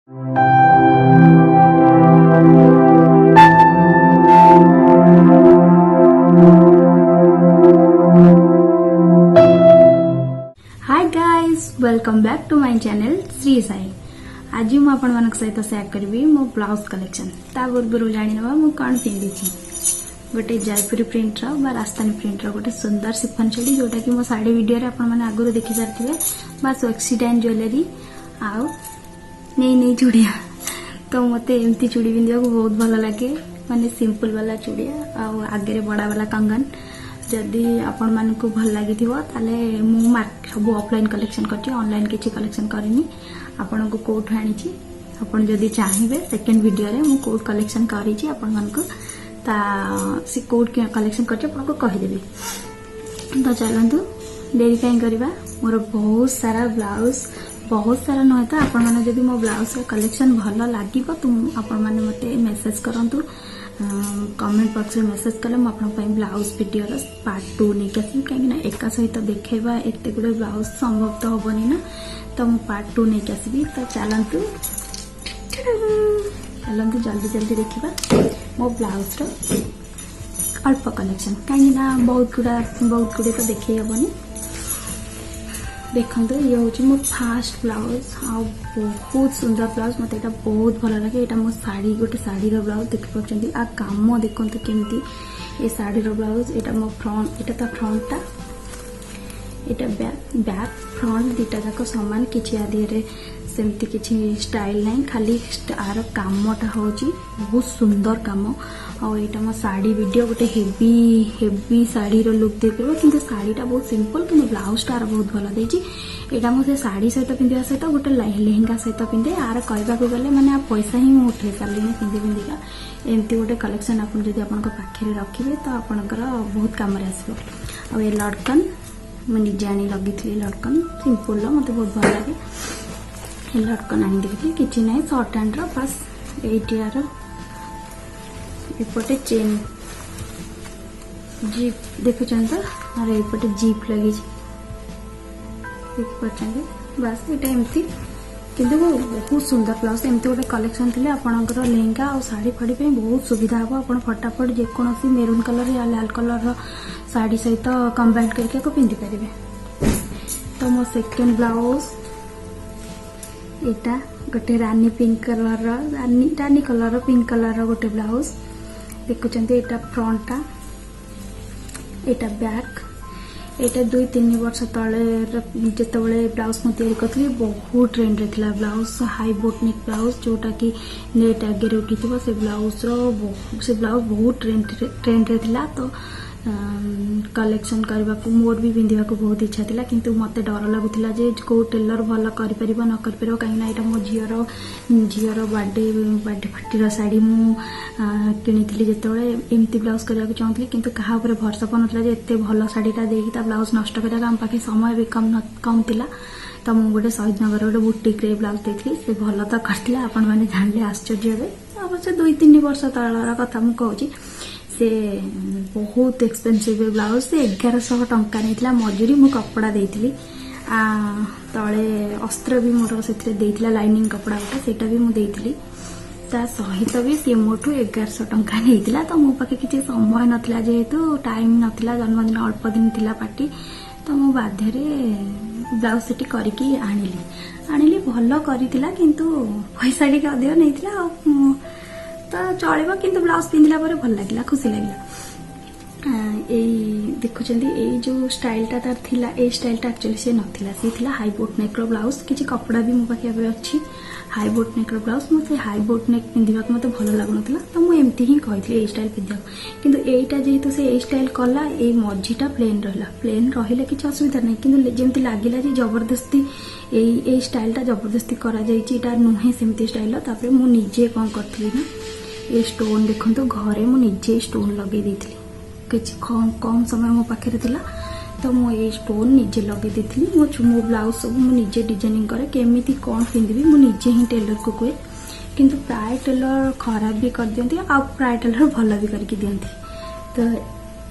Hi guys, welcome back to my channel Shri Sai. आज मुझे आपण मान सहित शेयर करी मो ब्लाउज कलेक्शन। ता पूर्व जाना मुझे कौन पिंधि गोटे जयपुरी प्रिंट राजस्थानी प्रिंट गोटे सुंदर सिफन चूड़ी जोटा कि मो साड़ी वीडियो आपने आगुरी देखी सारी बास ऑक्सीडाइन ज्वेलरी आउ नहीं चूड़िया। तो मत एमती चूड़ी पिंधा बहुत भल लगे, माने सिंपल वाला चूड़िया आगे बड़ा वाला कंगन। जदि आपण मान को भल लगी मु सब ऑफलाइन कलेक्शन कर ऑनलाइन किसी कलेक्शन करनी आपण को कोट आनी आपण जदि चाहिए सेकेंड वीडियो रे मु कोट कलेक्शन करी आपण मान को सी कोट कलेक्शन कर कहीदेवी। तो चलतु डेरी कहीं करवा मोर बहुत सारा ब्लाउज बहुत सारा नुहे तो आपण मैंने जब मो ब्लाउज कलेक्शन भल लगे तो आपण मैंने मत मेसेज करूँ कमेंट बॉक्स में मेसेज कले मुझे ब्लाउज वीडियो पार्ट 2 नहीं आसमी कहीं एका सहित देखा एत गुड़े ब्लाउज संभव तो हेनी ना, तो मुझे पार्ट 2 नहीं आसबि। तो चलतु जल्दी जल्दी देखा मो ब्लाउज अल्प कलेक्शन कहीं बहुत गुड़े तो देखे हेनी। देखो ये हूँ मो फास्ट ब्लाउज आ बहुत सुंदर ब्लाउज मत यहाँ बहुत भल लगे। यहाँ मो साड़ी गोटे शाढ़ी ब्लाउज देखिपुर आ काम देखो केमती ये शाढ़ी ब्लाउज यहाँ मो फ्रंट यहाँ फ्रंटा यहाँ बैक फ्रंट दीटा जाक सामान किसी आदि सेमती किसी स्टाइल ना, खाली आर कामटा हूँ बहुत सुंदर कम। आईटा मो साड़ी वीडियो गोटे हेवी साड़ी लुक दे पार कि साड़ीटा बहुत सिंपल कि ब्लाउज टार बहुत भल देती। यहाँ मुझे साड़ी सहित पिंधा सहित गोटे लेहेंगा सहित पिंधे आर कहवाक गले मैंने पैसा ही मुझे उठे सारे पिंधि पिंधिका एमती गोटे कलेक्शन आप पाखे रखिए तो आपंकर बहुत कम आसो। ये लटकन मुझे निजे आनी लगी लटकन सिंपल मत बहुत भल लगे। ये लटकन आनी देखी कि ना सर्ट हैंड बास एटार एपटे चेन जीप देखुं तो और एपटे जीप लगी बास यहाँ एमती कि बहुत सुंदर ब्लाउज एमती गोटे कलेक्शन थे आपंकर लेहेंगा और शाढ़ी फाड़ी बहुत सुविधा हम आप फटाफट जेकोसी मेरून कलर या लाल कलर शाढ़ी सहित कंबाइन करके पिंधि पारे। तो मो सेकेंड ब्लाउज यहाँ गोटे रानी पिंक कलर रानी कलर पिंक कलर गोटे ब्लाउज देखुं। यहाँ फ्रंटा यहाँ बैक यहाँ 2-3 वर्ष तले जिते ब्लाउज मुझे करी बहुत ट्रेंड रे थिला blouse high boat neck blouse जोटा कि नेट आगे उठी से ब्लाउज बहुत ट्रेंड रे थिला। तो कलेक्शन करने को मोर भी पिंधा बहुत इच्छा था किंतु मत डर लगुला कौ टेलर भल कर न कर कहीं मो झीर बर्थडे पार्टी शाढ़ी मुझी जो एमती ब्लाउज करने चाहूँगी किंतु क्या भरोसा पड़ता एत भल शाढ़ीटा देखी ब्लाउज नष्ट करने आम पाखे समय भी कम थिला। तो मुझे गोटे शहीद नगर गोटे बुटीक रे ब्लाउज देती से भल तो करता आपण मैंने जानले आश्चर्य हे। अवश्य 2-3 वर्ष तलर कथा मुझे कहूँ से बहुत एक्सपेंसिव ब्लाउज से 1100 टंका नहीं मजूरी मु कपड़ा देती तले अस्त्र भी मोर से लाइनिंग कपड़ा गोटे सेटा भी मुझे ता सहित भी सी मोठू 1100 टंका नहीं। तो मो पाखे किसी समय नाला जेहेतु टाइम नाला जन्मदिन अल्प दिन थिला पार्टी तो मु बाध्य ब्लाउज सेटी करके आनिली भल करितिला किंतु पैसा टी अधिक नहीं तो चलो किंतु ब्लाउज पिंधला भल लगे खुशी लगे। देखुं जो स्टाइलटा तार थिला ए स्टाइलटा एक्चुअली से नथिला सी थिला हाई बोट नेक ब्लाउज किसी कपड़ा भी मो पाखे अच्छी हाई बोट नेक ब्लाउज मुझे हाई बोट नेक पिंधा मत भल लगुन तो मुझे एमती ही कही स्टाइल पिंधा किंतु एटा जेहेतु से स्टाइल कला ए मझीटा प्लेन रहा किसी असुविधा नहीं किंतु जमती लगे जबरदस्ती ए स्टाइलटा जबरदस्ती करा नुहे सेमती स्टाइल। तापर मु निजे कौन करी ना ये स्टोन देखो घरे मुझे स्टोन लगे देती किसी कम समय मो पाखे थिला तो मुझे स्टोन निजे लगे देती मो ब्लाउज सब मुझे डिजाइनिंग करे केमिति कौन पिंधि मुझे ही टेलर को कहे किंतु प्राय टेलर खराब भी कर दियंती आ प्राय टेलर भल भी करके दियंती। तो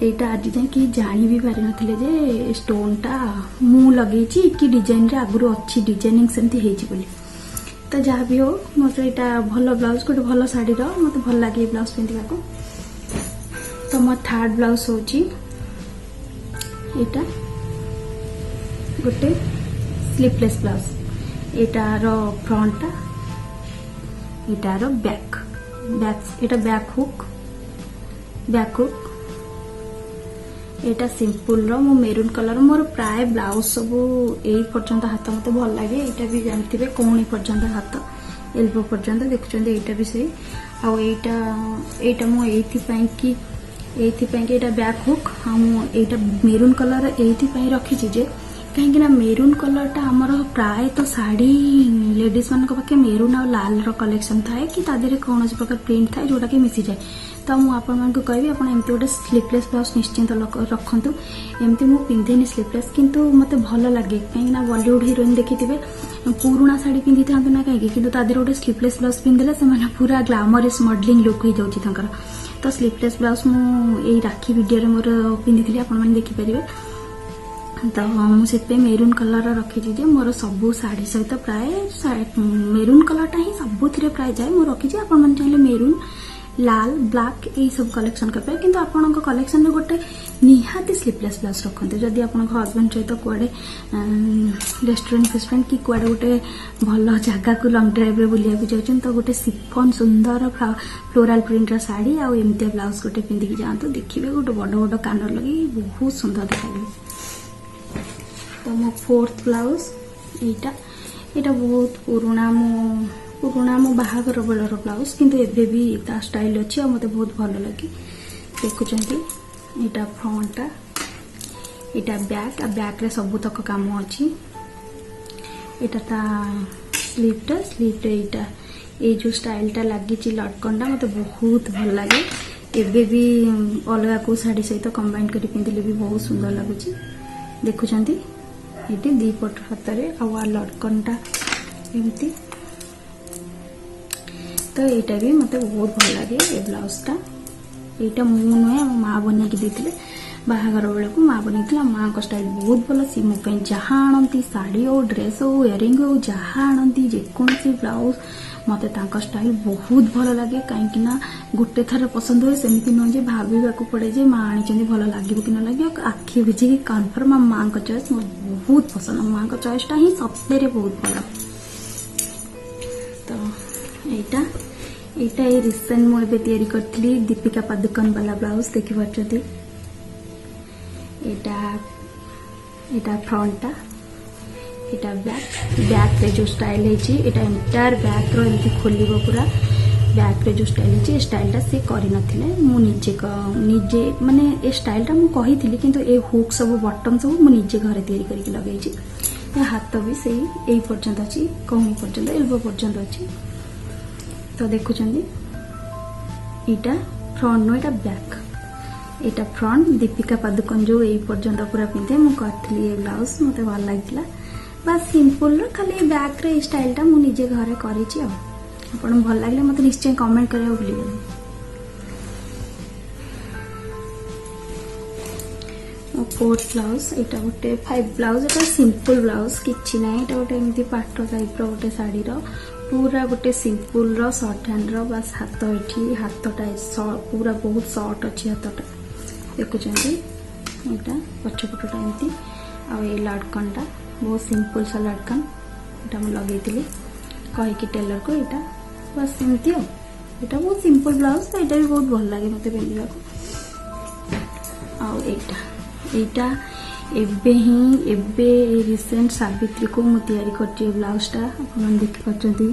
यहाँ आज जाए कि जानी भी पारि नथिले जे स्टोनटा मु लगे कि डिजाइन रे आगुरी अच्छी डिजाइनिंग सेमती हेछि बोली। तो जहाँ भी हो मत यहाँ भल ब्लाउज गोटे भल शाढ़ी मत भल लगे ब्लाउज पिंधा को। तो मो थर्ड ब्लाउज हूँ यहाँ गोटे स्लीवलेस ब्लाउज एटार फ्रंटा एटार बैक एटा बैक हुक एटा सिंपल रो मो मेरून कलर मोर प्राय ब्लाउज सब यही पर्यंत हाथ मत भल लगे। यहाँ भी जानते कौन पर्यंत हाथ एल्बो पर्यंत देखुं यहाँ भी सही आईटा मुझे एटा बैक हुक आईटा मेरून कलर ये रखी जे कहीं मेरून कलर टा आमर प्राय तो शाढ़ी लेडीज मान पाखे मेरून आ लाल रो कलेक्शन थाए कि तादेरे कौन प्रकार प्रिंट थाए जोटा कि मिसी जाए। तो मुझे कहबी आप एमती गोटे स्लीवलेस ब्लाउज निश्चिंत रखु। एमती मु पिंधेनी स्लीवलेस किंतु मते भल लगे कहीं बॉलीवुड हिरोइन देखी पुराणा शाढ़ी पिंधि था ना कहीं कि गोटे स्लीवलेस ब्लाउज पिंधले से पूरा ग्लामरस मॉडलिंग लुक हो जाऊँगी। तो स्लीवलेस ब्लाउज मुझे राखी वीडियो मोर पिंधि आप देखिपारे। तो मुझे मेरून कलर रखी मोर सबू शाढ़ी सहित प्राय मेरून कलर ही सबुथ प्राय जाए मुझे रखी आप चाहिए मेरून लाल ब्लैक यही सब कलेक्शन कर कि आपण कलेक्शन में गोटे निहाती स्लीवलेस ब्लाउज रखते जदि आप हजबैंड सहित कुआडे रेस्टोरेंट कि कुआडे गोटे भल जगह को लंग ड्राइव बुलाया जाऊँ तो गोटे सिफन सुंदर फ्लोराल प्रिंट शाढ़ी आमती ब्लाउज गोटे पिंधिकी जातु देखिए गोटे बड़ बड़ कानर लगे बहुत सुंदर देखा। तो मो फोर्थ ब्लाउज यहाँ बहुत पुराणा मो बाहागर बेलर ब्लाउज किंतु एबे भी ता स्टाइल अच्छी मत बहुत भल लगे देखुं। यहाँ फ्रंटा यहाँ बैक रे सबुतक काम अच्छी यहाँ ता स्लीव यहाँ ये जो स्टाइलटा लगी लटकन मत बहुत भल लगे। एबे भी अलग को शाढ़ी सहित कंबाइन कर पिंधिले भी बहुत सुंदर लगुच देखुं। ये दी पट हाथ में लटकनटा एमती तो यहाँ भी मत बहुत भल लगे ये ब्लाउजटा। यहाँ मु नुहे माँ बनई देते बाहागर बेलू माँ बनई माँ को स्टाइल बहुत भल सी मो जहाँ आणती शाढ़ी हो ड्रेस हो इयरिंग हो जहाँ आणती जेकोसी ब्लाउज मत स्टाइल बहुत भल लगे कहीं गोटे थर पसंद हुए सेमती नुहे भाविका पड़े जे माँ आनी भल लगे कि न लगे आखि बुझे कन्फर्म माँ को चॉइस मोर बहुत पसंद माँ को चॉइसटा ही सप्ताह बहुत भल। तो यहाँ ये रिसेंट मुझे तैयारी करी दीपिका पादुकोण वाला ब्लाउज देखिए। यहाँ फ्रंटा यहाँ बैक रे जो स्टाइल है एंटायर बैक रो एमती खोल पूरा बैक रे जो स्टाइल है स्टाइलटा सी करी नथिले मु निजे माने ए स्टाइलटा मु कही थी किंतु ए हुक सब बटन सब मु निजे घरे तैयारी करके लगे। हाथ भी सही यही पर्यंत अच्छी कौनी पर्यंत एल्बो पर्यंत अच्छी। तो देखुं यहाँ फ्रंट नो यहाँ बैक यहाँ फ्रंट दीपिका पादुकोण जो यही पर्यंत पूरा पिंधे मुझे ये ब्लाउज मत भल लगा बस सिंपल खाली बैक रे स्टाइलटा मु निजे घरे करी आपन भल लगे मत निश्चय कमेंट करिया भूलिए। फोर्थ ब्लाउज यहाँ गोटे 5 ब्लाउज यहाँ सिंपल ब्लाउज किसी ना यहाँ गोटे एमती पाट टाइप गोटे शाढ़ी पूरा गोटे सिंपल शॉर्ट हैंड बस हाथ ये हाथटा पूरा बहुत शॉर्ट अच्छी हाथटा देखुं। यहाँ पछपटा एमती आ लटकनटा बहुत सिंपल सा लटकन यहाँ मुझे लगे कहीकि टेलर को यहाँ बस एमती यहाँ बहुत सिंपल ब्लाउज तो यहाँ भी बहुत भल लगे मत पिंधा यहाँ एबे ही एबे रिसेंट सावित्री को मु तैयारी करछि ब्लाउजटा अपन देख पाछंती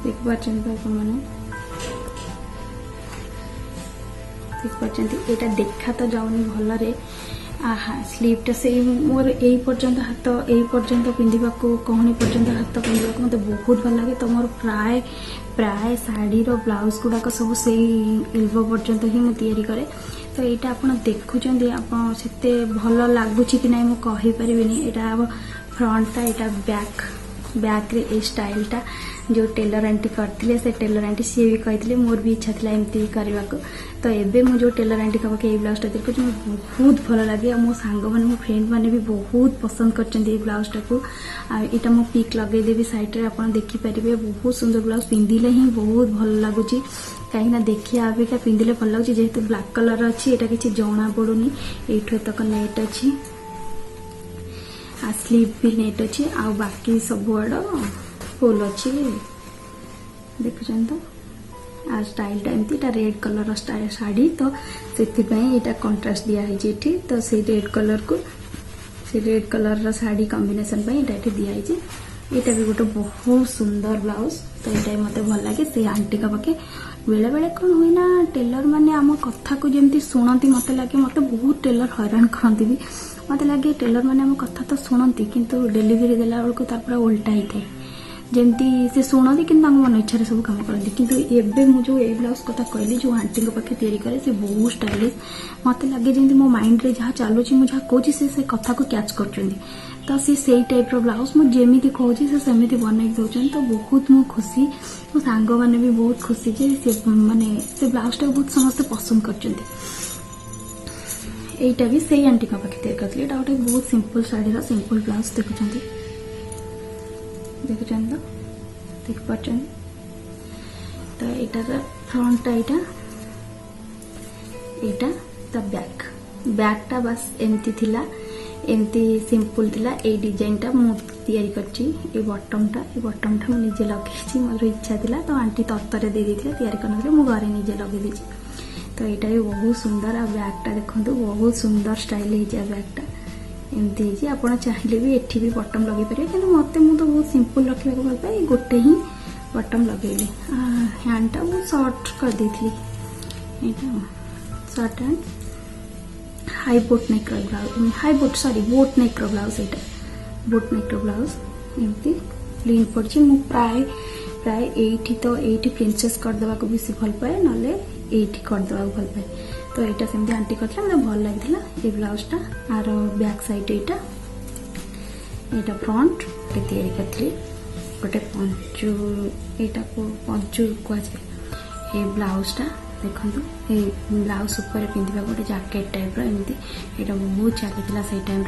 अपन माने देख पाछंती एटा देखा तो जाउनी भल रे आहा स्लीवटा से मोर यही पर्यंत हाथ यही पर्यंत पिंधा को कहनी पर्यंत हाथ पिंधा को मत बहुत भल लगे। तो मोर प्राय शाढ़ी ब्लाउज गुड़ाक सब से एल्बो पर्यंत ही मुझे तैयारी करे। तो यहाँ आप देखुं आपते भल लगुच कि ना मुझे कहीपरि यहाँ फ्रंटा यहाँ बैक रे ए स्टाइलटा जो टेलर आंटी करते से टेलर आंटी सी भी कहते मोर भी इच्छा थी एमती करने को। तो एबे मु जो टेलर आंटी का पाखे ब्लाउज देखो बहुत भल लगे मो सांग मैंने मो फ्रेंड मैंने भी बहुत पसंद कर ब्लाउज टाक आईटा मु पिक लगेदेवी सैड में आप देखिपारे बहुत सुंदर ब्लाउज पिंधिले ही बहुत भल लगुच कहीं देखिए अबिका पिंधिले भल लगुच जेहेतु ब्लैक कलर अच्छी यहाँ किसी जना पड़ूनी ये तक नेट अच्छी स्लीव भी नेट अच्छी आ बाकी सब आड़ फुल अच्छी देखुं तो आ स्टाइल एमती रेड कलर स्टाइल शाड़ी तो से कंट्रास्ट दिखाई तो से रेड कलर को से रेड कलर शाड़ी कॉम्बिनेशन ये दिखाई यहाँ भी गोटे बहुत सुंदर ब्लाउज तो ये मत भल लगे से आंटी का पाखे बेले बेले कौन हुए ना टेलर मैंने आम कथा को जमी शुणती मत लगे मत बहुत टेलर हैरान करती भी मत लगे टेलर मैंने आम कथा तो शुणती किंतु डेलीवरी देला बेलू तार पूरा उल्टा ही थे जमती से शुणती कि मन इच्छा सब कम करती किंतु एबे मु जो ए ब्लाउज कथा कहली जो आंटी पाखे तैयारी करे से बहुत स्टाइलिश मत लगे जमी मो माइंड रे जहाँ चलुची मुझे कहूँ से कथा को कैच कर तो सी टाइप रो ब्लाउज मुझे कहूँ से सेमती बनई दौरान तो बहुत मु खुशी मो सांग मैंने भी बहुत खुशी जे से माने से ब्लाउज टा बहुत समस्त पसंद कर एटा भी से आंटी का पाखे तैयारी करती गोटे बहुत सिंपल शाड़ी सिंपल ब्लाउज देखुं देखुं तो देखिपार तो यहाँ फ्रंट यहाँ तो बैकटा बस एमती थिला एमती सिंपल थिला ए डिजाइन टा मु तैयारी करची ए बटम टा मु निजे लगे मोर इच्छा थिला तो आंटी तत्तर दे देथिले तैयारी करन मु घरे निजे लगे देची तो यहाँ भी बहुत सुंदर आ बैगटा देखो बहुत सुंदर स्टाइल है बैगटा एमती आप चाहिए भी एठी भी बटम लगे पारे कि मत मुझे बहुत सिंपल रखा भल पाए गोटे ही बटम लगेली हैंडटा बहुत सर्ट कर देती short hand high boat neck blouse high boat sorry boat neck blouse यहाँ बोट नेक ब्लाउज एमती प्लेन पड़ी मु प्राय प्राय एठी तो एठी प्रिंसेस करदेवा को बेसी भल पाए ना एठी करदेवा भल पाए तो यहाँ सेमती आंटी करते मतलब भल लगी ये ब्लाउजटा आर बैक साइड यहाँ फ्रंट तैयारी करती गोटे पंचु यहाँ को पंचु कहुए ये ब्लाउजटा देखो ये ब्लाउज ऊपर पिंधा गोटे जैकेट टाइप एमती यहाँ बहुत चली से टाइम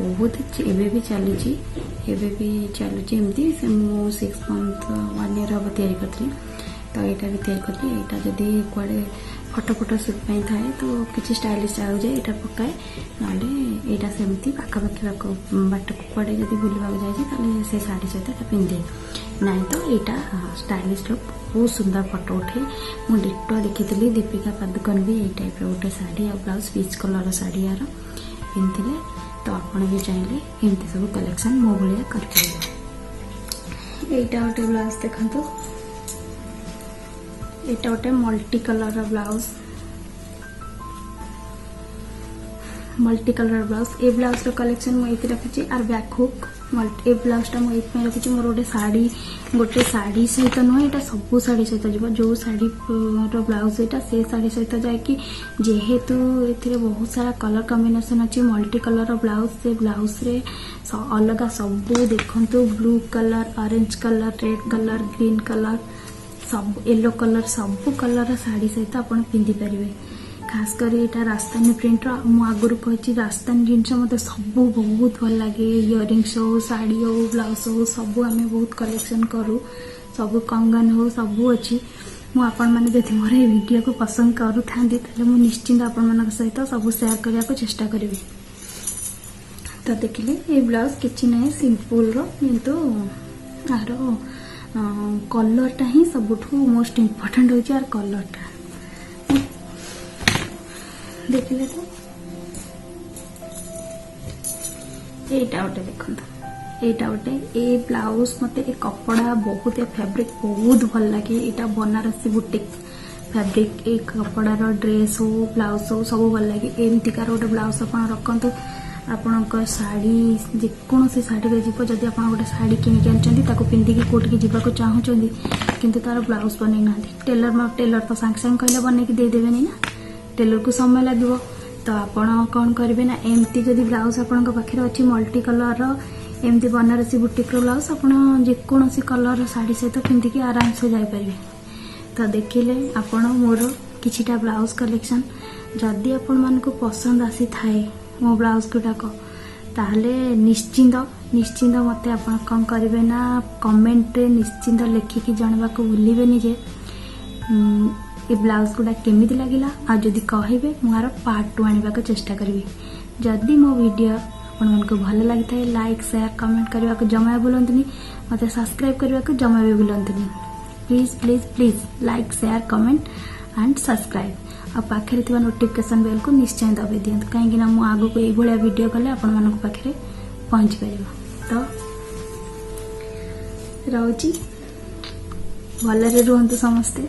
बहुत एवं भी चली चलुची एमती से मु 6 मंथ 1 ईयर हम तैयारी करी तो यहाँ भी तैयारी करी यहाँ जदि कड़े फटो फटो सुट थाए तो किसी स्टाइलिश आ जाए यहाँ पकाए ना यहाँ सेमती पाखापाखि बाट कड़े जब बुलवा जाए से शाढ़ी सहित पिंधे ना तो यहाँ स्टाइलिश लुक बहुत सुंदर फटो उठे मुझे डिटो देखी दीपिका पादुकोण भी यही टाइप गोटे शाढ़ी और ब्लाउज पीच कलर शाढ़ी यार पिंधे तो आप भी चाहिए एमती सब कलेक्शन मो भाया कर यहाँ गोटे ब्लाउज देखो यहाँ गोटे मल्टी कलर ब्लाउज ए ब्लाउज कलेक्शन मुझे रखी आर बैक हुक ए ब्लाउजटा मुझे रखी मोर गोटे शाढ़ी सहित नुह यहाँ सब शाढ़ी सहित जीव जो शाढ़ी ब्लाउज यहाँ से शाढ़ी सहित जाकि जेहेतु ए बहुत सारा कलर कॉम्बिनेशन अच्छी मल्टी कलर ब्लाउज से ब्लाउज रे अलग सब देखु blue colour orange colour red colour green colour सब येलो कलर सब कलर शाढ़ी सहित आप पिंधि पारे खासकर यहाँ राजस्थानी प्रिंटर आगुरी कही राजस्थानी जिनस मत सब बहुत भल लगे इयरिंग्स हो साड़ी हो ब्लाउज हो सब आम बहुत कलेक्शन करूँ सब कंगन हो सब अच्छी मुझे जब मोर ये वीडियो को पसंद करूँ निश्चिंत आपण सहित सब सेयार करने को चेष्टा करी तो देखिले ये ब्लाउज किसी ना सिंपल किंतु यार कलरटा ही सबुठ मोस्ट इम्पोर्टेंट हो कलरटा देखिले तो यहाँ गोटे देखो यहाँ गोटे ये ब्लाउज मत ए कपड़ा बहुत फैब्रिक बहुत भल लगे यहाँ बनारसी बुटीक फैब्रिक एक कपड़ार ड्रेस हो ब्लाउज हो सब भल लगे एमतीकार गोटे ब्लाउज आप रखु आपण शाढ़ी जेकोसी शाढ़ी जीव जदि आप गोटे शाढ़ी किनिक आनी पिंधिकी कौटिकी जावाक चाहूँगी किंतु तार ब्लाउज बनई ना टेलर तो सांगे सांगे कहले बनईकी देदेवेनी ना टेलर को समय लगे तो आपण कौन करेंगे ना एमती जदि ब्लाउज आपण पाखे अच्छी मल्टी कलर एमती बनारसी बुटीक ब्लाउज आप जेकोसी कलर शाढ़ी सहित पिंधिकी आराम से जापर तो देखिले आपण मोर किछिटा ब्लाउज कलेक्शन जदि आपण मानकु पसंद आसी थाए मो ब्लाउज गुडाक ताहले निश्चिंत निश्चिंत मते आपण कौन करेंगे ना कमेंट रे निश्चिंत लिखिकी जनवा को भूलिबेनी जे ये ब्लाउज गुडा केमिति लागिला आ जदि कहबे मोर पार्ट 2 आनिबा को चेष्टा करबी। जदि मो वीडियो आपण मानकु भल लागि थाए लाइक शेयर कमेंट करबा को जमा भूलंतनी मते सब्सक्राइब करबा को जमा भी भूलंतनी। Please please please like share comment and subscribe आ पाखे थिबा नोटिफिकेशन बेल को निश्चय दबे दियंतु काहेकि ना मो आगो को ए भलिया वीडियो कले आपण मानक पाखे पहुंच परिबो। तो रहउची भलरे रुहंतु समस्ते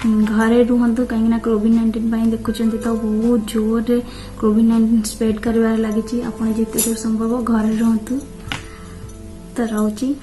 घरे रुहंतु कहीं कोविड-19 देखुं तो बहुत जोर रे कोविड-19 स्प्रेड कर लगी। आप जिते दूर संभव घरे रुहंतु। तो रहउची।